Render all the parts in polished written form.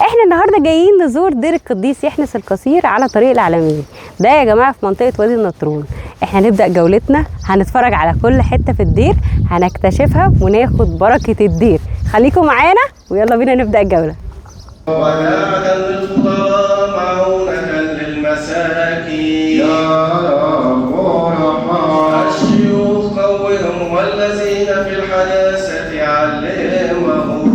احنا النهارده جايين نزور دير القديس يحنس القصير على طريق العلمين. ده يا جماعه في منطقه وادي النطرون. احنا هنبدا جولتنا، هنتفرج على كل حته في الدير، هنكتشفها وناخد بركه الدير. خليكم معانا ويلا بينا نبدا الجوله. وداعة للفقراء معونة للمساكين يا رب ارحم الشيوخ قوهم والذين في الحداثة علمهم.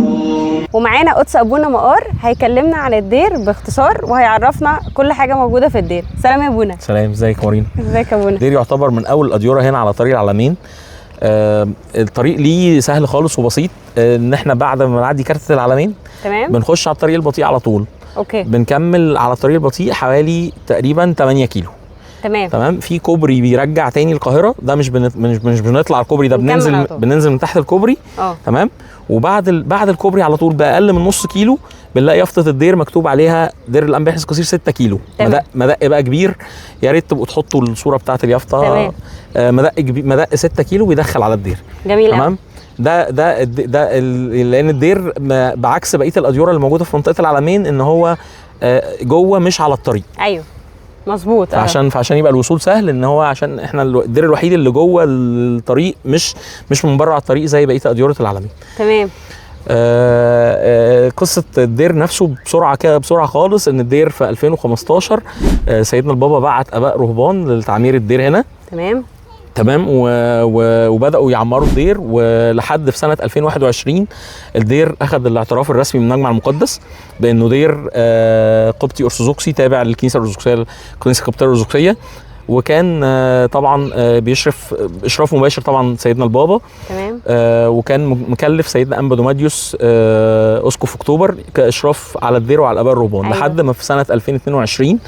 ومعانا قدس ابونا مقار هيكلمنا عن الدير باختصار وهيعرفنا كل حاجه موجوده في الدير. سلام يا ابونا. سلام، ازيك يا مارينا؟ ازيك يا ابونا؟ الدير يعتبر من اول الاديره هنا على طريق العلمين. الطريق ليه سهل خالص وبسيط. ان احنا بعد ما نعدي كارتة العلمين تمام بنخش على الطريق البطيء على طول. اوكي. بنكمل على الطريق البطيء حوالي تقريبا 8 كيلو. تمام. في كوبري بيرجع تاني القاهره، ده مش بنطلع الكوبري ده، بننزل من تحت الكوبري. تمام. بعد الكوبري على طول باقل من نص كيلو بنلاقي يافطه الدير مكتوب عليها دير الانبا يحنس القصير 6 كيلو. مدق بقى كبير، يا ريت تبقوا تحطوا الصوره بتاعه اليافطه. مدق 6 كيلو بيدخل على الدير. جميل. تمام. ده لان الدير بعكس بقيه الاديره اللي موجوده في منطقه العلمين ان هو جوه مش على الطريق. ايوه مظبوط. فعشان يبقى الوصول سهل، ان هو عشان احنا الدير الوحيد اللي جوه الطريق، مش من بره على الطريق زي بقيه اديره العلمين. تمام. قصه الدير نفسه بسرعه خالص. ان الدير في 2015 سيدنا البابا بعت اباء رهبان لتعمير الدير هنا. تمام. وبداوا يعمروا الدير، ولحد في سنه 2021 الدير اخذ الاعتراف الرسمي من المجمع المقدس بانه دير قبطي ارثوذكسي تابع للكنيسه الارثوذكسيه، الكنيسه القبطيه الارثوذكسيه. وكان طبعا بيشرف اشراف مباشر طبعا سيدنا البابا. تمام. وكان مكلف سيدنا انبا دوماديوس اسقف اكتوبر كاشراف على الدير وعلى الاباء الرهبان. أيوة. لحد ما في سنه 2022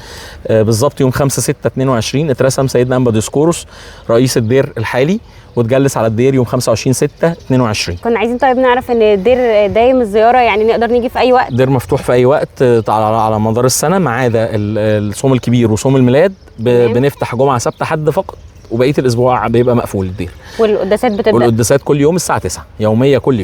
بالظبط يوم 5/6/22 اترسم سيدنا انبا ديسكوروس رئيس الدير الحالي، واتجلس على الدير يوم 25/6/22. كنا عايزين طيب نعرف ان الدير دايم الزياره، يعني نقدر نيجي في اي وقت؟ الدير مفتوح في اي وقت على مدار السنه، ما عدا الصوم الكبير وصوم الميلاد بنفتح جمعه سبت حد فقط، وبقيه الاسبوع بيبقى مقفول الدير. والقداسات بتبدا؟ والقداسات كل يوم الساعه 9 يوميه، كل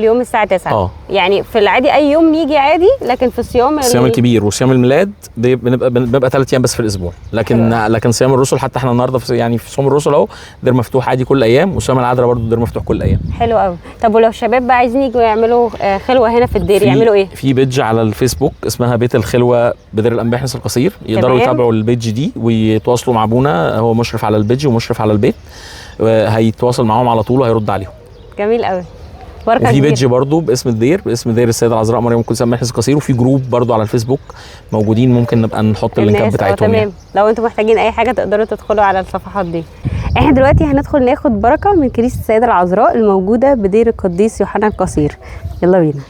يوم الساعه 9. يعني في العادي اي يوم نيجي عادي، لكن في الصيام الكبير وصيام الميلاد بنبقى 3 ايام بس في الاسبوع. لكن صيام الرسل حتى احنا النهارده في صوم الرسل اهو الدير مفتوح عادي كل ايام، وصيام العذراء برضو الدير مفتوح كل ايام. حلو قوي. طب ولو الشباب بقى عايزين يجوا يعملوا خلوه هنا في الدير يعملوا ايه؟ في بيدج على الفيسبوك اسمها بيت الخلوه بدير الانبا يحنس القصير، يقدروا يتابعوا البيدج دي ويتواصلوا مع ابونا، هو مشرف على البيدج ومشرف على البيت، هيتواصل معاهم على طول وهيرد عليهم. جميل قوي. وفي بيدج برضو باسم دير السيده العذراء مريم القدس الانبا يحنس القصير، وفي جروب برضو على الفيسبوك موجودين، ممكن نبقى نحط اللينكات بتاعتهم. تمام. لو انتم محتاجين اي حاجه تقدروا تدخلوا على الصفحات دي. احنا دلوقتي هندخل ناخد بركه من كنيسه السيده العذراء الموجوده بدير القديس يوحنا القصير. يلا بينا.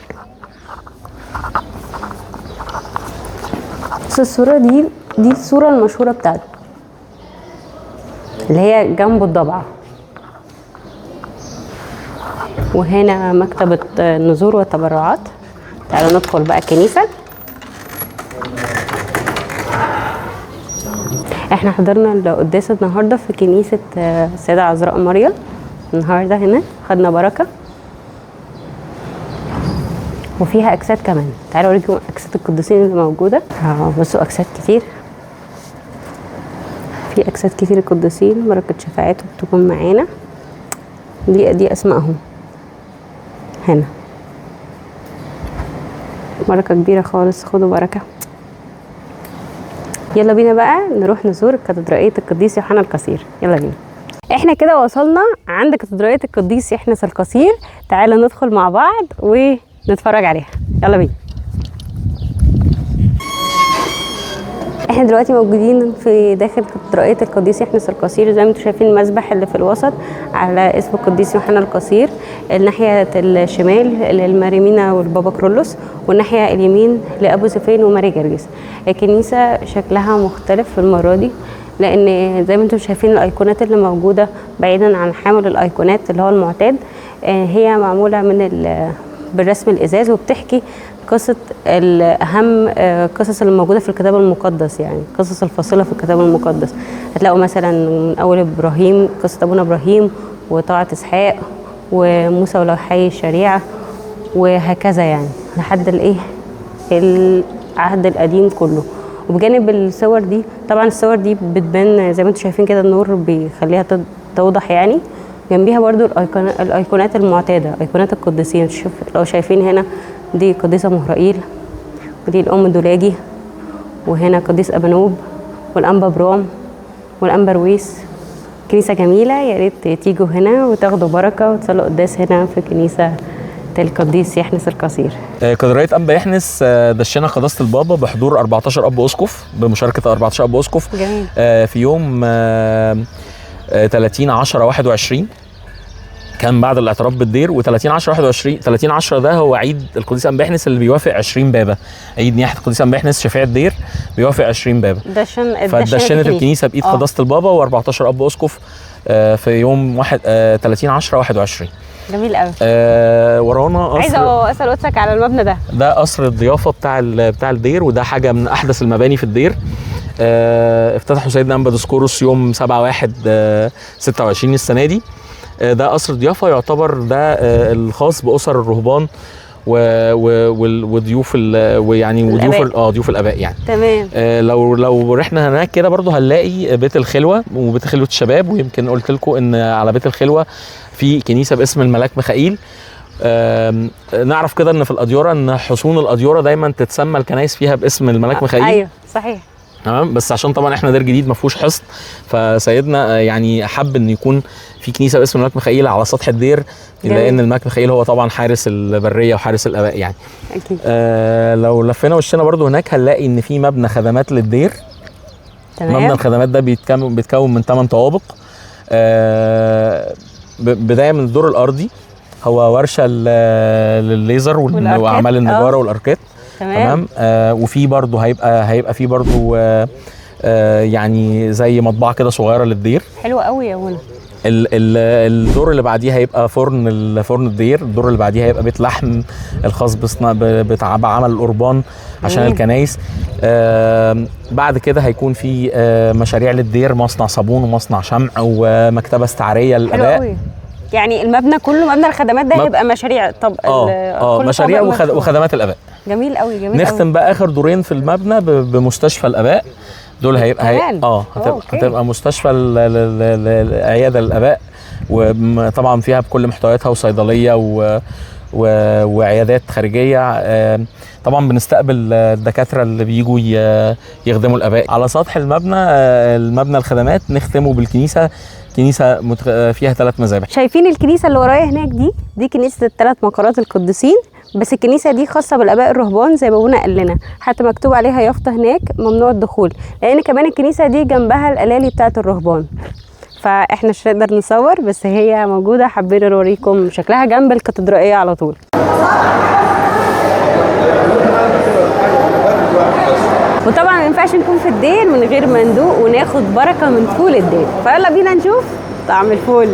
بس الصوره دي الصوره المشهوره بتاعته اللي هي جنب الضبعه، وهنا مكتبة النذور والتبرعات. تعالوا ندخل بقى الكنيسة. احنا حضرنا القداس النهارده في كنيسة السيدة عذراء مريم. النهارده هنا خدنا بركة، وفيها أجساد كمان. تعالوا اوريكم أجساد القديسين اللي موجودة. بصوا أجساد كتير، في أجساد كتير القديسين، بركة شفاعتهم تكون معانا. دي أسمائهم هنا. بركة كبيرة خالص، خدوا بركة. يلا بينا بقى نروح نزور كاتدرائية القديس يوحنا القصير. يلا بينا. احنا كده وصلنا عند كاتدرائية القديس يحنس القصير. تعالوا ندخل مع بعض ونتفرج عليها. يلا بينا. احنا دلوقتي موجودين في داخل كاتدرائية القديس يحنس القصير. زي ما انتم شايفين المسبح اللي في الوسط على اسم القديس يوحنا القصير، الناحية الشمال للماريمينا والبابا كرولوس، والناحية اليمين لأبو سفين وماري جرجس. الكنيسة شكلها مختلف في المرة دي، لأن زي ما انتم شايفين الأيقونات اللي موجودة بعيدا عن حامل الأيقونات اللي هو المعتاد، هي معمولة بالرسم الإزاز، وبتحكي قصة الأهم قصص اللي موجودة في الكتاب المقدس، يعني قصص الفاصلة في الكتاب المقدس. هتلاقوا مثلا من أول إبراهيم، قصة أبونا إبراهيم وطاعة إسحاق وموسى ولوحي الشريعة، وهكذا يعني لحد العهد القديم كله. وبجانب الصور دي طبعا الصور دي بتبان زي ما انتم شايفين كده، النور بيخليها توضح يعني. جنبيها برضو الايقونات المعتاده، ايقونات القديسين. شوف لو شايفين هنا دي قديسه مهرائيل، ودي الام دولاجي، وهنا قديس ابانوب والانبا برام والانبا رويس. كنيسه جميله، يا ريت تيجوا هنا وتاخدوا بركه وتصلوا قداس هنا في كنيسه القديس يحنس القصير. كاتدرائية أنبا يحنس دشنا قداسة البابا بحضور 14 أب أسقف، بمشاركة 14 أب أسقف. جميل. في يوم 30/10/21 كان بعد الاعتراف بالدير. و30/10/21 30/10 ده هو عيد القديس أنبا يحنس اللي بيوافق 20 بابا، عيد نياحة القديس أنبا يحنس شفيع الدير بيوافق 20 بابا. فدشنت الكنيسة بإيد قداسة البابا و14 أب أسقف في يوم 30/10/21. جميل قوي. ورانا قصر. عايزه اسال واتسك على المبنى ده قصر الضيافه بتاع الدير، وده حاجه من احدث المباني في الدير. افتتحوا سيدنا انبا ديسكوروس يوم 7/1/26 السنه دي. ده قصر ضيافه يعتبر ده الخاص باسر الرهبان وضيوف ويعني ضيوف الاباء يعني. تمام. لو رحنا هناك كده برضو هنلاقي بيت الخلوه وبيت خلوه الشباب. ويمكن قلت لكم ان على بيت الخلوه في كنيسه باسم الملاك ميخائيل. نعرف كده ان في الاديره ان حصون الاديره دايما تتسمى الكنائس فيها باسم الملاك ميخائيل. ايوه صحيح. تمام. بس عشان طبعا احنا دير جديد ما فيهوش حصن، فسيدنا يعني حب ان يكون في كنيسه باسم الملاك ميخائيل على سطح الدير، لان الملاك ميخائيل هو طبعا حارس البريه وحارس الاباء يعني. اكيد. لو لفينا وشنا برضو هناك هنلاقي ان في مبنى خدمات للدير. تمام. مبنى الخدمات ده بيتكون من 8 طوابق. بدايه من الدور الارضي هو ورشه للليزر واعمال النجاره والاركات. تمام. وفي برضو هيبقى في برضو يعني زي مطبعه كده صغيره للدير. حلو قوي يا منى. الدور اللي بعديه هيبقى فرن الدير. الدور اللي بعديه هيبقى بيت لحم الخاص بعمل القربان عشان الكنايس. بعد كده هيكون في مشاريع للدير، مصنع صابون ومصنع شمع ومكتبه استعاريه للاباء. حلو قوي. يعني المبنى كله، مبنى الخدمات ده هيبقى مشاريع. طب مشاريع وخدمات الاباء. جميل قوي. جميل. نختم بقى اخر دورين في المبنى بمستشفى الاباء. دول هتبقى مستشفى العياده للاباء، وطبعا فيها بكل محتوياتها وصيدليه وعيادات خارجيه. طبعا بنستقبل الدكاتره اللي بيجوا يخدموا الاباء. على سطح المبنى الخدمات نختمه بالكنيسه. كنيسه فيها 3 مذابح. شايفين الكنيسه اللي ورايا هناك دي كنيسه ال3 مقرات القديسين. بس الكنيسه دي خاصه بالاباء الرهبان زي ما ابونا قال لنا، حتى مكتوب عليها يافطه هناك ممنوع الدخول، لان كمان الكنيسه دي جنبها الالالي بتاعه الرهبان. فاحنا مش هنقدر نصور، بس هي موجوده، حبينا نوريكم شكلها جنب الكاتدرائيه على طول. وطبعا ما ينفعش نكون في الدير من غير ما ندوق وناخد بركه من فول الدير. فيلا بينا نشوف طعم الفول.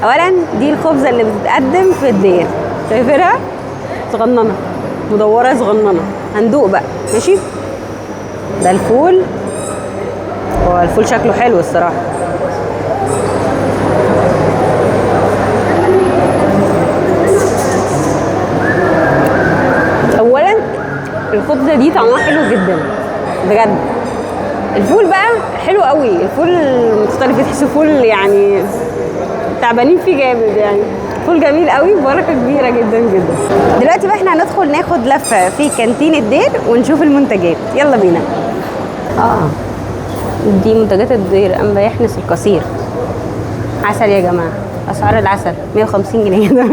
اولا دي الخبزه اللي بتتقدم في الدير، شايفينها صغننه مدوره صغننه. هندوق بقى. ماشي. ده الفول. هو الفول شكله حلو الصراحه. اولا الخبزه دي طعمها حلو جدا بجد. الفول بقى حلو قوي، الفول مختلف، تحسوا فول يعني تعبانين فيه جامد يعني. فول جميل قوي، بركه كبيره جدا جدا. دلوقتي بقى احنا هندخل ناخد لفه في كانتين الدير ونشوف المنتجات. يلا بينا. دي منتجات الدير انبا يحنس القصير. عسل يا جماعه، اسعار العسل 150 جنيه ده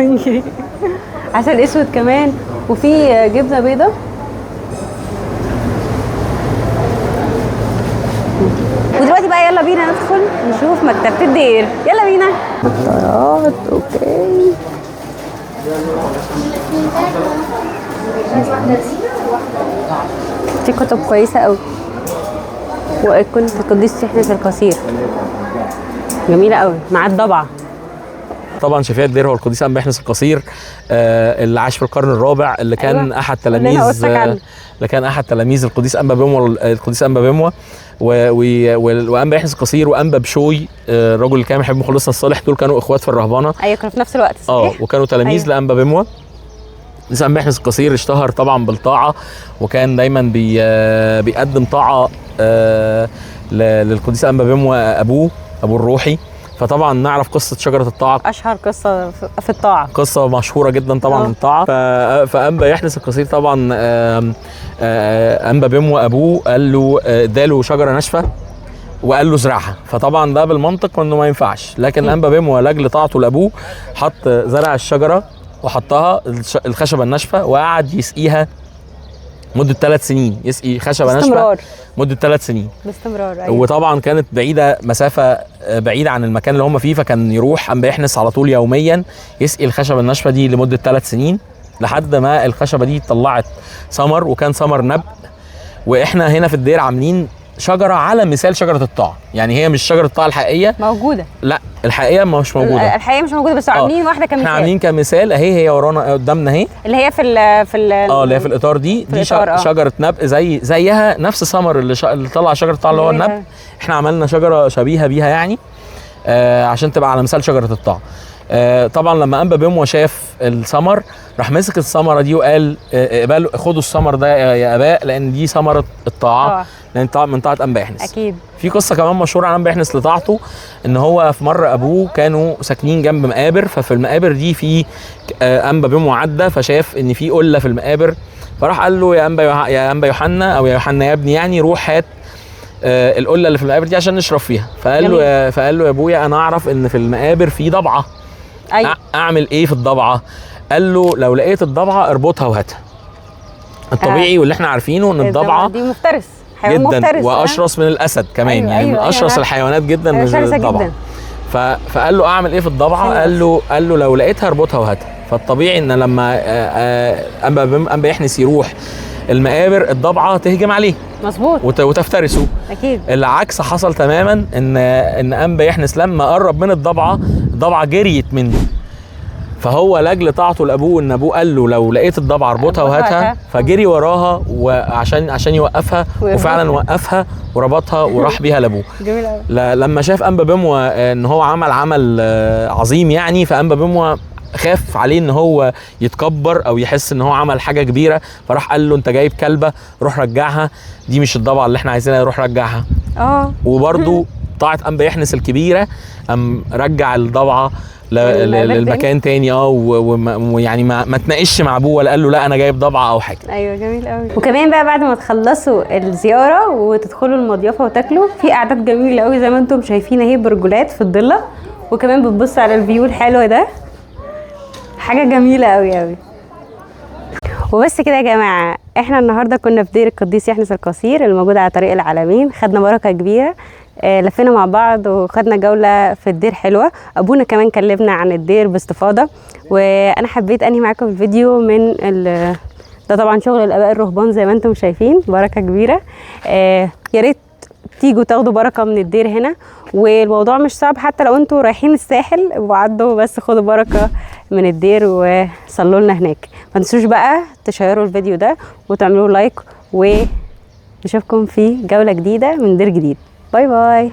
عسل اسود كمان، وفي جبنه بيضه. ودلوقتي بقى يلا بينا ندخل نشوف مكتبة الدير. يلا بينا. مطارات. اوكي. في كتب كويسة قوي، وأيقونة القديس يحنس القصير جميلة قوي مع الضبعة. طبعا شفيع الدير هو القديس انبا يحنس القصير اللي عاش في القرن الرابع، اللي كان احد تلاميذ القديس انبا بموى وانبا يحنس القصير وانبا بشوي الرجل اللي كان يحب مخلصنا الصالح. دول كانوا اخوات في الرهبانه. ايوه كانوا في نفس الوقت. صحيح. وكانوا تلاميذ لانبا بموى. قديس أنبا يحنس القصير اشتهر طبعا بالطاعة، وكان دايما بيقدم طاعة للقديس أنبا بموى أبوه الروحي. فطبعا نعرف قصة شجرة الطاعة، أشهر قصة في الطاعة، قصة مشهورة جدا طبعا من الطاعة. فأنبا يحنس القصير طبعا أنبا بموى أبوه قال له اداله شجرة ناشفة وقال له زرعها، فطبعا ده بالمنطق انه ما ينفعش، لكن أنبا بموى لاجل طاعته لأبوه حط زرع الشجرة وحطها الخشبة الناشفة وقعد يسقيها مدة 3 سنين، يسقي خشبة ناشفة مدة 3 سنين باستمرار. أيوة. وطبعا كانت بعيدة، مسافة بعيدة عن المكان اللي هم فيه، فكان يروح أنبا يحنس على طول يوميا يسقي الخشبة الناشفة دي لمدة 3 سنين لحد ما الخشبة دي طلعت ثمر، وكان ثمر نبق. واحنا هنا في الدير عاملين شجرة على مثال شجرة الطاعة، يعني هي مش شجرة الطاعة الحقيقية موجودة، لا الحقيقة مش موجودة، الحقيقة مش موجودة، بس عاملين واحدة كمثال. احنا عاملين كمثال اهي، هي ورانا قدامنا اهي، اللي هي في اللي هي في الاطار دي شجرة نبق زيها نفس ثمر اللي طلع شجرة الطاعة اللي هو النبق. احنا عملنا شجرة شبيهة بيها يعني عشان تبقى على مثال شجرة الطاعة. طبعا لما أنبا بموى شاف الثمر راح مسك الثمره دي وقال اقبلوا خدوا الثمر ده يا اباء، لان دي ثمره الطاعه، لان من طاعه أنبا يحنس. اكيد. في قصه كمان مشهوره عن أنبا يحنس لطاعته، ان هو في مره ابوه كانوا ساكنين جنب مقابر، ففي المقابر دي في أنبا بموى عدى فشاف ان في قله في المقابر، فراح قال له يا أنبا يوحنا، او يا يوحنا يا ابني يعني، روح هات القله اللي في المقابر دي عشان نشرب فيها. فقال له يا ابويا انا اعرف ان في المقابر في ضبعه. أيوة. اعمل ايه في الضبعه؟ قال له لو لقيت الضبعه اربطها وهاتها. الطبيعي واللي احنا عارفينه ان الضبعه دي مفترس، حيوان جدا مفترس، واشرس من الاسد كمان. أيوة يعني من اشرس الحيوانات جدا مش الضبعه. فقال له اعمل ايه في الضبعه؟ قال له لو لقيتها اربطها وهاتها. فالطبيعي ان لما أنبا يحنس يروح المقابر الضبعه تهجم عليه، مظبوط، وتفترسه. اكيد. العكس حصل تماما، ان أنبا يحنس لما قرب من الضبعه جريت منه، فهو لاجل طاعته لابوه ان ابوه قال له لو لقيت الضبعه اربطها وهاتها، فجري وراها وعشان يوقفها، وفعلا وقفها وربطها وراح بيها لابوه. جميل قوي. لما شاف أنبا بموى ان هو عمل عظيم يعني، فأنبا بموى خاف عليه ان هو يتكبر او يحس ان هو عمل حاجه كبيره، فراح قال له انت جايب كلبه روح رجعها، دي مش الضبعه اللي احنا عايزينها، روح رجعها. وبرده طاعه أنبا يحنس الكبيره رجع الضبعه للمكان تاني. ويعني ما تناقش مع ابوه ولا قال له لا انا جايب ضبعه او حاجه. ايوه جميل قوي. وكمان بقى بعد ما تخلصوا الزياره وتدخلوا المضيافه وتاكلوا، في قعدات جميله قوي زي ما انتم شايفين اهي، برجولات في الضله، وكمان بتبص على الفيو الحلو ده، حاجه جميله قوي قوي. وبس كده يا جماعه، احنا النهارده كنا في دير القديس يحنس القصير الموجود على طريق العالمين، خدنا بركه كبيره، لفينا مع بعض وخدنا جوله في الدير حلوه، ابونا كمان كلمنا عن الدير باستفاضه، وانا حبيت انهي معاكم الفيديو من ده طبعا شغل الاباء الرهبان زي ما انتم شايفين، بركه كبيره. يا ريت تيجوا تاخدوا بركه من الدير هنا، والموضوع مش صعب، حتى لو انتوا رايحين الساحل وعدوا بس خدوا بركه من الدير وصلوا لنا هناك. ما تنسوش بقى تشيروا الفيديو ده وتعملوا لايك، ونشوفكم في جوله جديده من دير جديد. باي باي.